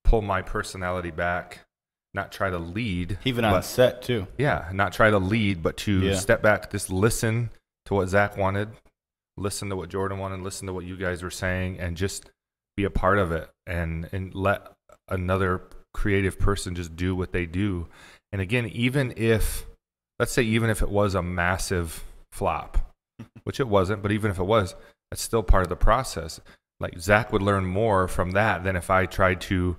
pull my personality back, not try to lead. Even on set too. Yeah, not try to lead, but to step back, just listen to what Zach wanted, listen to what Jordan wanted, listen to what you guys were saying, and just be a part of it and let another creative person just do what they do. And again, even if it was a massive flop, which it wasn't, but even if it was, that's still part of the process. Like, Zach would learn more from that than if I tried to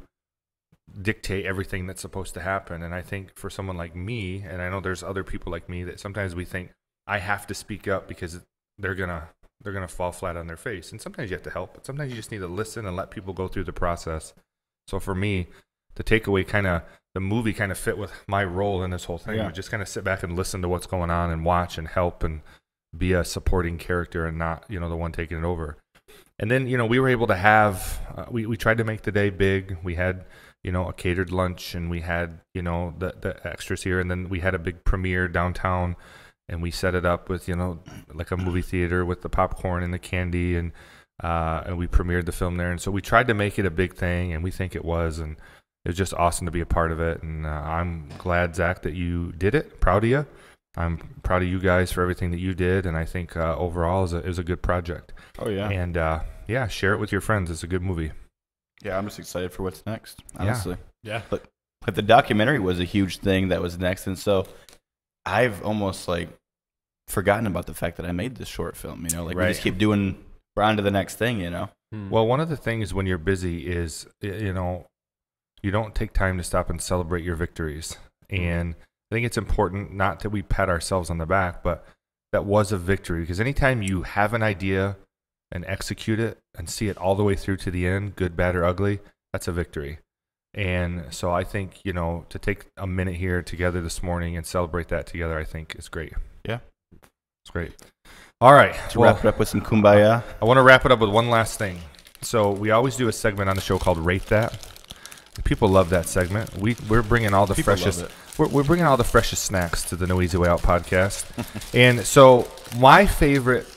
dictate everything that's supposed to happen. And I think for someone like me, and I know there's other people like me, that sometimes we think I have to speak up because they're gonna fall flat on their face. And sometimes you have to help, but sometimes you just need to listen and let people go through the process. So for me, the takeaway the movie kind of fit with my role in this whole thing. We just kind of sit back and listen to what's going on and watch and help and be a supporting character and not, the one taking it over. And then, we were able to have, we tried to make the day big. We had, a catered lunch, and we had, the extras here. And then we had a big premiere downtown, and we set it up with, like a movie theater with the popcorn and the candy, and we premiered the film there. And so we tried to make it a big thing, and we think it was, and it was just awesome to be a part of it. And I'm glad, Zach, that you did it. Proud of you. I'm proud of you guys for everything that you did, and I think overall it was a good project. Oh yeah. And yeah, share it with your friends. It's a good movie. Yeah, I'm just excited for what's next. Honestly. Yeah. But the documentary was a huge thing that was next, and so I've almost like forgotten about the fact that I made this short film. You know, like we just keep doing. We're on to the next thing. You know. Well, one of the things when you're busy is, you know, you don't take time to stop and celebrate your victories. And I think it's important, not that we pat ourselves on the back, but that was a victory. Because anytime you have an idea and execute it and see it all the way through to the end, good, bad, or ugly, that's a victory. And so I think, you know, to take a minute here together this morning and celebrate that together, I think is great. Yeah. It's great. All right. Let's wrap it up with some kumbaya. I want to wrap it up with one last thing. So we always do a segment on the show called Rate That. People love that segment. We're bringing all the freshest. We're bringing all the freshest snacks to the No Easy Way Out podcast. And so my favorite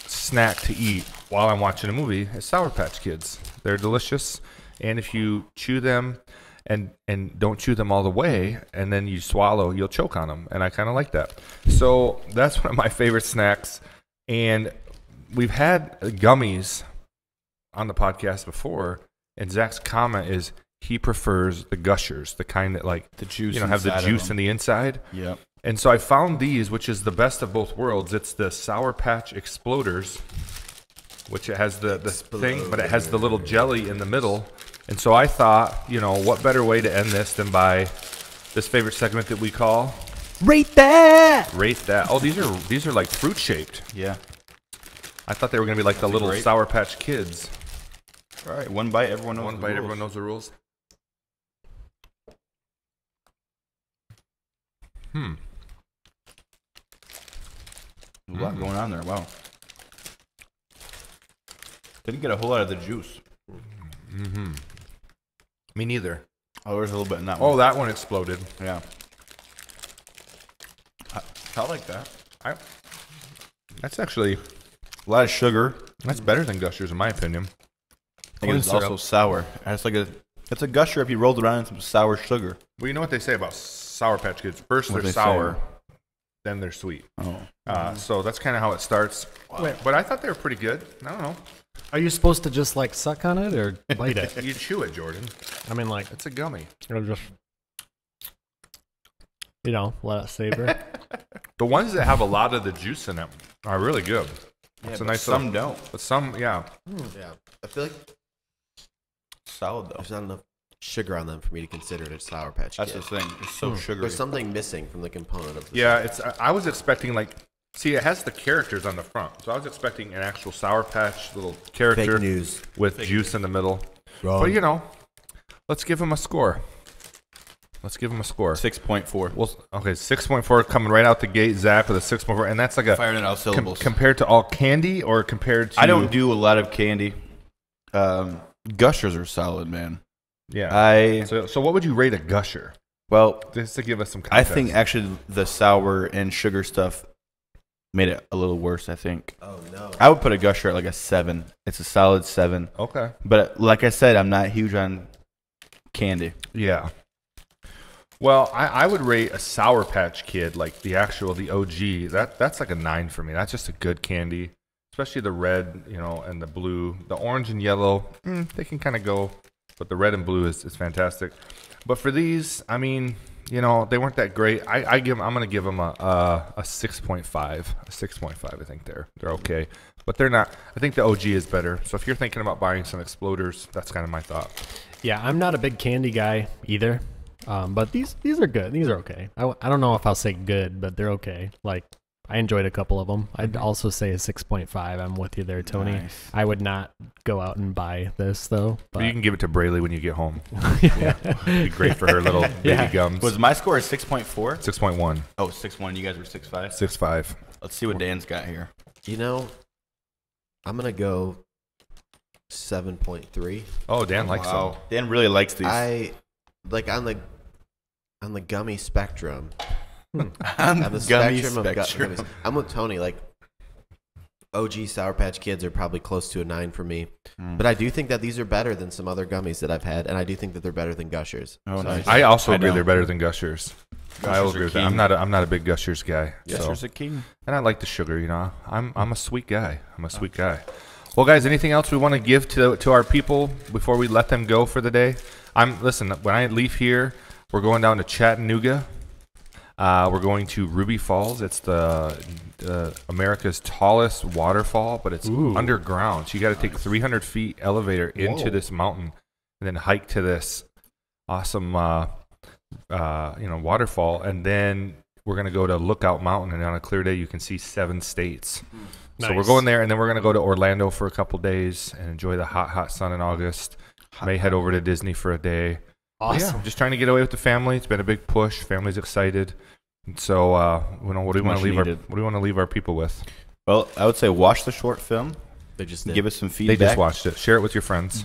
snack to eat while I'm watching a movie is Sour Patch Kids. They're delicious, and if you chew them and don't chew them all the way, and then you swallow, you'll choke on them, and I kind of like that. So that's one of my favorite snacks. And we've had gummies on the podcast before, and Zach's comment is he prefers the Gushers, the kind that like the juice, you know, have the juice in the inside. Yep. And so I found these, which is the best of both worlds. It's the Sour Patch Exploders, which it has the thing, but it has the little jelly in the middle. And so I thought, you know, what better way to end this than by this favorite segment that we call Rate That. Rate That. Oh, these are like fruit shaped. Yeah. I thought they were gonna be like the little Sour Patch Kids. All right, one bite, everyone knows. One bite, everyone knows the rules. A lot going on there. Wow. Didn't get a whole lot of the juice. Me neither. Oh, there's a little bit in that one. Oh, that one exploded. Yeah. I like that. That's actually A lot of sugar. that's better than Gushers in my opinion. I think it's also sour. It's like it's a gusher if you rolled around in some sour sugar. Well, you know what they say about Sour Patch Kids? First What they're they sour, say? then they're sweet. Oh. So that's kind of how it starts. But I thought they were pretty good. I don't know. Are you supposed to just like suck on it or bite it? You chew it, Jordan. I mean, like, It's a gummy. or just, you know, let it savor. The ones that have a lot of the juice in them are really good. It's a nice some little- don't. But some, yeah. Yeah, I feel like Solid though. there's not enough sugar on them for me to consider it a Sour Patch Kid. That's the thing. It's so sugary. There's something missing from the component of the Yeah, it's. I was expecting like, see, it has the characters on the front, so I was expecting an actual Sour Patch little character Fake news. with juice in the middle. Wrong. But you know, let's give him a score. 6.4. Well, okay, 6.4 coming right out the gate, Zach, with a 6.4, and that's like a Firing it out syllables. compared to all candy or compared to. I don't do a lot of candy. Gushers are solid, man. Yeah. So what would you rate a Gusher? Well, Just to give us some I context. think actually the sour and sugar stuff made it a little worse, I think. Oh no. I would put a Gusher at like a 7. It's a solid 7. Okay. But like I said, I'm not huge on candy. Yeah. Well, I would rate a Sour Patch Kid, like the OG. That's like a 9 for me. That's just a good candy, especially the red, you know, and the blue. The orange and yellow, they can kind of go, but the red and blue is fantastic. But for these, I mean, you know, they weren't that great. I'm gonna give them a 6.5, a 6.5. I think they're okay, but they're not. I think the OG is better. So if you're thinking about buying some Exploders, that's kind of my thought. Yeah, I'm not a big candy guy either. But these are good. These are okay. I don't know if I'll say good, but they're okay. Like, I enjoyed a couple of them. I'd also say a 6.5. I'm with you there, Tony. Nice. I would not go out and buy this, though. But You can give it to Braylee when you get home. Yeah. It'd be great for her little baby gums. Was my score 6.4? 6.1. Oh, 6.1. You guys were 6.5? 6.5. Let's see what Dan's got here. You know, I'm gonna go 7.3. Oh, Dan likes them. Dan really likes these. I like on the gummy spectrum. On On the gummy spectrum of spectrum. gummies. I'm with Tony. Like, OG Sour Patch Kids are probably close to a 9 for me. But I do think that these are better than some other gummies that I've had, and I do think that they're better than Gushers. Oh, nice. I also agree know. they're better than Gushers. I will agree with that. I'm not a big Gushers guy. Gushers are king. And I like the sugar, you know. I'm a sweet guy. Well, guys, anything else we want to give to our people before we let them go for the day? Listen, when I leave here, we're going down to Chattanooga. We're going to Ruby Falls. It's the America's tallest waterfall, but it's underground. So you got to take 300 feet elevator into this mountain and then hike to this awesome waterfall, and then we're going to go to Lookout Mountain, and on a clear day you can see 7 states. So we're going there, and then we're going to go to Orlando for a couple days and enjoy the hot sun in August. May head over to Disney for a day. Awesome. Yeah, just trying to get away with the family. It's been a big push. Family's excited. And so what do we want to leave our people with? Well, I would say watch the short film. They just did. Give us some feedback. They just watched it. Share it with your friends.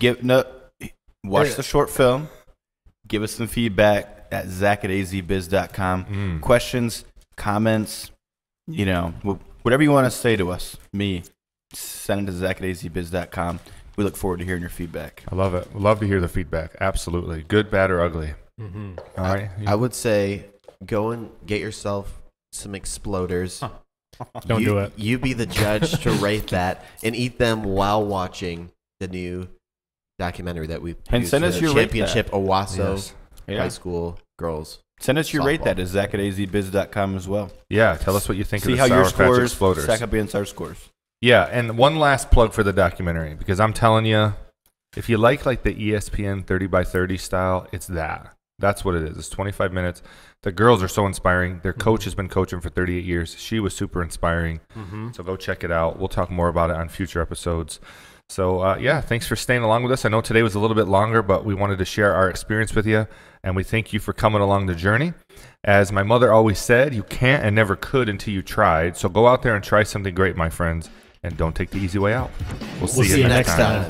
Watch the short film. Give us some feedback at Zack@AZeeBiz.com. Questions, comments, whatever you want to say to us. Send it to Zack@AZeeBiz.com. We look forward to hearing your feedback. I love it. Love to hear the feedback. Absolutely. Good, bad, or ugly. Mm-hmm. All right. I would say go and get yourself some exploders. Don't do it. You be the judge to rate that and eat them while watching the new documentary that we and send us your championship Owasso High High School girls. Send us your rate that at Zack@AZeeBiz.com as well. Yeah, tell us what you think See of the how your Sour Patch scores Exploders. stack up against our scores. Yeah, and one last plug for the documentary, because I'm telling you, if you like the ESPN 30 by 30 style, it's that. That's what it is. It's 25 minutes. The girls are so inspiring. Their coach has been coaching for 38 years. She was super inspiring. So go check it out. We'll talk more about it on future episodes. So, thanks for staying along with us. I know today was a little bit longer, but we wanted to share our experience with you, and we thank you for coming along the journey. As my mother always said, you can't and never could until you tried. So go out there and try something great, my friends, and don't take the easy way out. We'll see you next time.